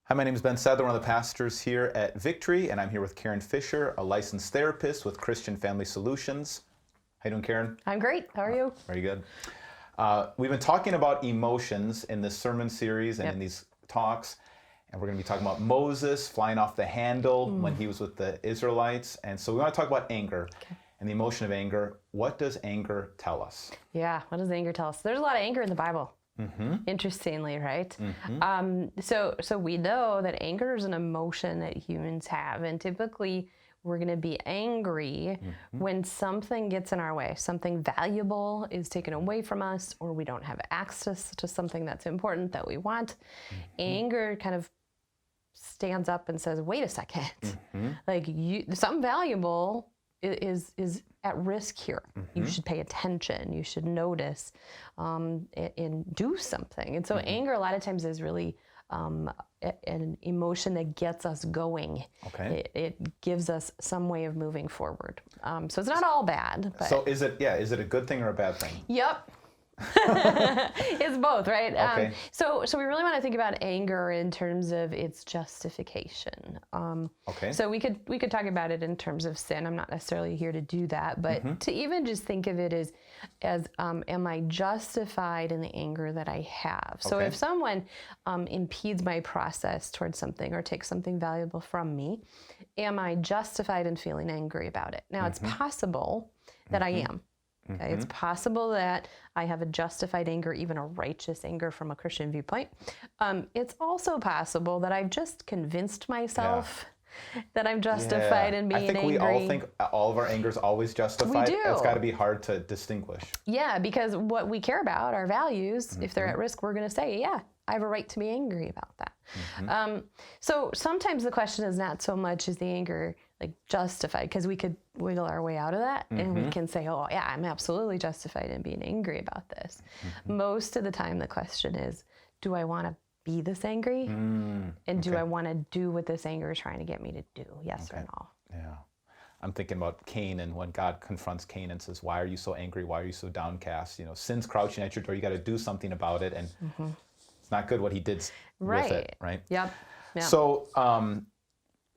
Hi, my name is Ben Sadler, one of the pastors here at Victory, and I'm here with Karen Fischer, a licensed therapist with Christian Family Solutions. How you doing, Karen? I'm great. How are you? Very good. We've been talking about emotions in this sermon series and in these talks, and we're going to be talking about Moses flying off the handle when he was with the Israelites. And so we want to talk about anger and the emotion of anger. What does anger tell us? Yeah, what does anger tell us? There's a lot of anger in the Bible. Interestingly, right? So we know that anger is an emotion that humans have, and typically we're going to be angry when something gets in our way, something valuable is taken away from us, or we don't have access to something that's important that we want. Anger kind of stands up and says, wait a second, like something valuable is at risk here. You should pay attention. You should notice and do something. And so anger a lot of times is really an emotion that gets us going. Okay. It gives us some way of moving forward. So it's not all bad. But So is it a good thing or a bad thing? Yep. It's both, right? Okay. So we really want to think about anger in terms of its justification. Okay. So we could talk about it in terms of sin. I'm not necessarily here to do that, but to even just think of it as am I justified in the anger that I have? So Okay. if someone impedes my process towards something or takes something valuable from me, am I justified in feeling angry about it? Now, it's possible that I am. Okay, it's possible that I have a justified anger, even a righteous anger from a Christian viewpoint. It's also possible that I've just convinced myself that I'm justified in being I think angry. we all think all of our anger is always justified. We do. It's got to be hard to distinguish. Yeah, because what we care about, our values, if they're at risk, we're going to say, yeah, I have a right to be angry about that. So sometimes the question is not so much is the anger like justified, because we could wiggle our way out of that and we can say, oh yeah, I'm absolutely justified in being angry about this. Most of the time the question is, do I want to be this angry? And do I want to do what this anger is trying to get me to do? Yes or no? Yeah. I'm thinking about Cain, and when God confronts Cain and says, why are you so angry? Why are you so downcast? You know, sin's crouching at your door. You got to do something about it. And it's not good what he did with it, right? Yep. So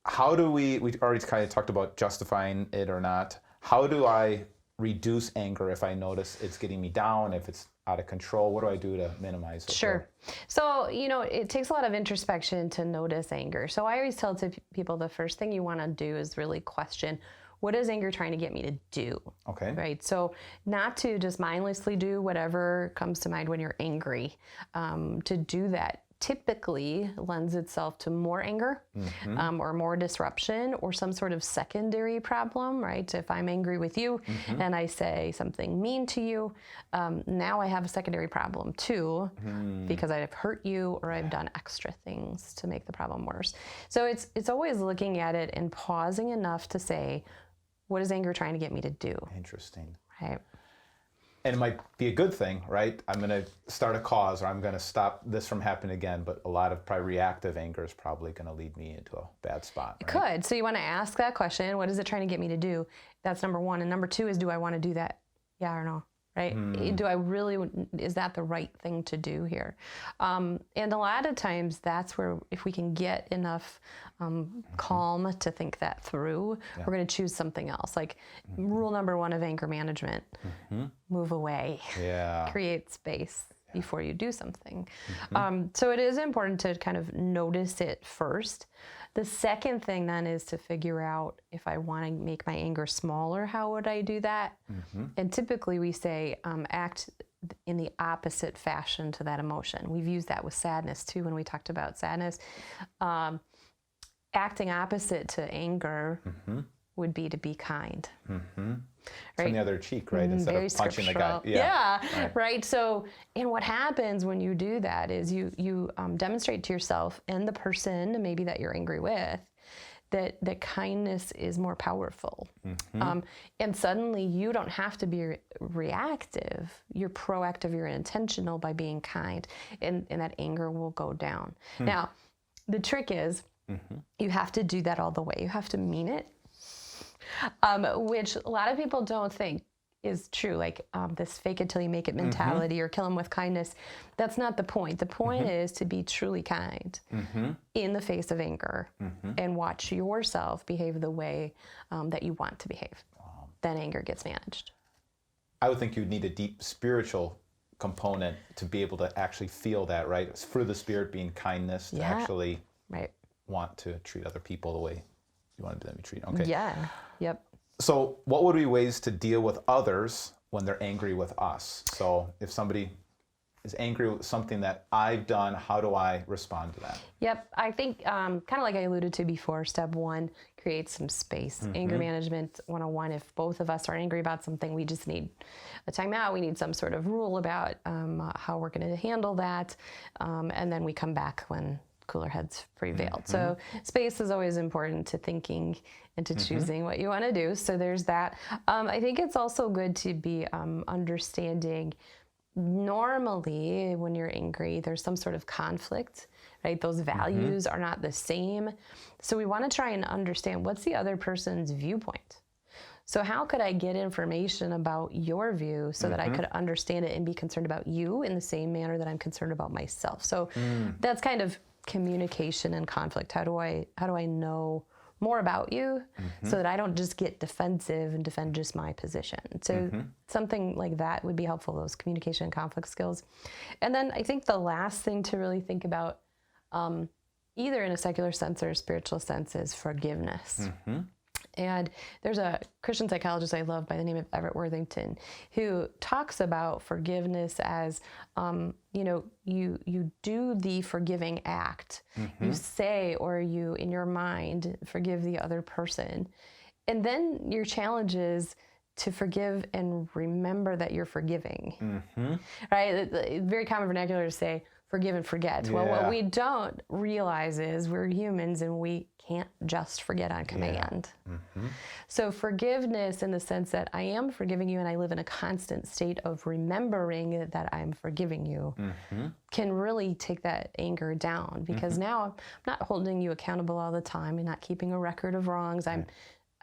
how do we already kind of talked about justifying it or not. How do I reduce anger if I notice it's getting me down, if it's out of control? What do I do to minimize it? Sure. So, it takes a lot of introspection to notice anger. So I always tell people the first thing you want to do is really question, what is anger trying to get me to do? Okay. Right. So not to just mindlessly do whatever comes to mind when you're angry. To do that typically lends itself to more anger or more disruption or some sort of secondary problem, right? If I'm angry with you and I say something mean to you, now I have a secondary problem too, because I've hurt you or I've done extra things to make the problem worse. So it's always looking at it and pausing enough to say, what is anger trying to get me to do? Interesting. Right. And it might be a good thing, right? I'm going to start a cause, or I'm going to stop this from happening again. But a lot of probably reactive anger is probably going to lead me into a bad spot. It right? could. So you want to ask that question, what is it trying to get me to do? That's number one. And number two is, do I want to do that? Yeah or no? Right? Do I really, is that the right thing to do here? And a lot of times that's where, if we can get enough calm to think that through, we're going to choose something else. Like rule number one of anger management, move away, create space before you do something. So it is important to kind of notice it first. The second thing then is to figure out, if I want to make my anger smaller, how would I do that? And typically we say act in the opposite fashion to that emotion. We've used that with sadness too when we talked about sadness. Acting opposite to anger would be to be kind. Right? On the other cheek, right? Instead Very of punching scriptural. the guy. Right. So, and what happens when you do that is you demonstrate to yourself and the person maybe that you're angry with that kindness is more powerful. And suddenly you don't have to be reactive. You're proactive, you're intentional by being kind, and that anger will go down. Now, the trick is you have to do that all the way. You have to mean it, which a lot of people don't think. is true, like this fake it till you make it mentality or kill them with kindness. That's not the point. The point is to be truly kind in the face of anger and watch yourself behave the way that you want to behave. Then anger gets managed. I would think you'd need a deep spiritual component to be able to actually feel that, right? It's fruit of the Spirit being kindness, to actually want to treat other people the way you want them to be treated. Okay. Yeah. Yep. So what would be ways to deal with others when they're angry with us? So if somebody is angry with something that I've done, how do I respond to that? Yep. I think kind of like I alluded to before, step one, create some space. Anger management 101. If both of us are angry about something, we just need a timeout. We need some sort of rule about how we're going to handle that. And then we come back when cooler heads prevailed. So space is always important to thinking and to choosing what you want to do. So there's that. I think it's also good to be understanding. Normally, when you're angry, there's some sort of conflict, right? Those values are not the same. So we want to try and understand what's the other person's viewpoint. So how could I get information about your view so that I could understand it and be concerned about you in the same manner that I'm concerned about myself? So that's kind of communication and conflict. How do I know more about you so that I don't just get defensive and defend just my position? So something like that would be helpful, those communication and conflict skills. And then I think the last thing to really think about, either in a secular sense or a spiritual sense, is forgiveness. And there's a Christian psychologist I love by the name of Everett Worthington who talks about forgiveness as, you do the forgiving act. You say, or you, in your mind, forgive the other person. And then your challenge is to forgive and remember that you're forgiving, right? It's very common vernacular to say, forgive and forget. Well, what we don't realize is we're humans and we can't just forget on command. So forgiveness in the sense that I am forgiving you and I live in a constant state of remembering that I'm forgiving you can really take that anger down, because now I'm not holding you accountable all the time and not keeping a record of wrongs. I'm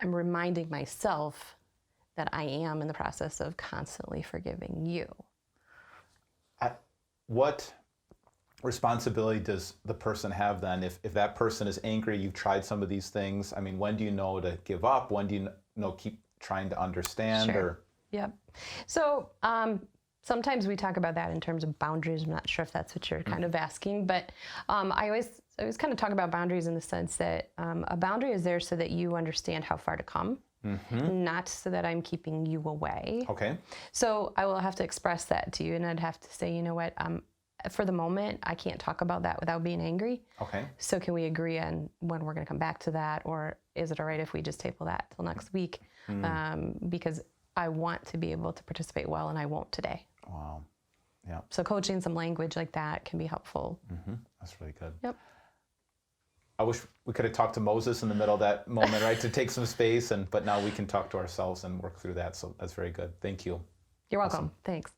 reminding myself that I am in the process of constantly forgiving you. What responsibility does the person have then if that person is angry? You've tried some of these things. I mean, when do you know to give up? When do you know keep trying to understand? Sure. Yep. So sometimes we talk about that in terms of boundaries. I'm not sure if that's what you're kind of asking, but I always kind of talk about boundaries in the sense that a boundary is there so that you understand how far to come. Not so that I'm keeping you away. Okay. So I will have to express that to you, and I'd have to say, you know what, for the moment, I can't talk about that without being angry. Okay. So can we agree on when we're going to come back to that, or is it all right if we just table that till next week? Because I want to be able to participate well, and I won't today. Wow. Yeah. So coaching some language like that can be helpful. That's really good. Yep. I wish we could have talked to Moses in the middle of that moment, right? To take some space, but now we can talk to ourselves and work through that. So that's very good. Thank you. You're welcome. Thanks.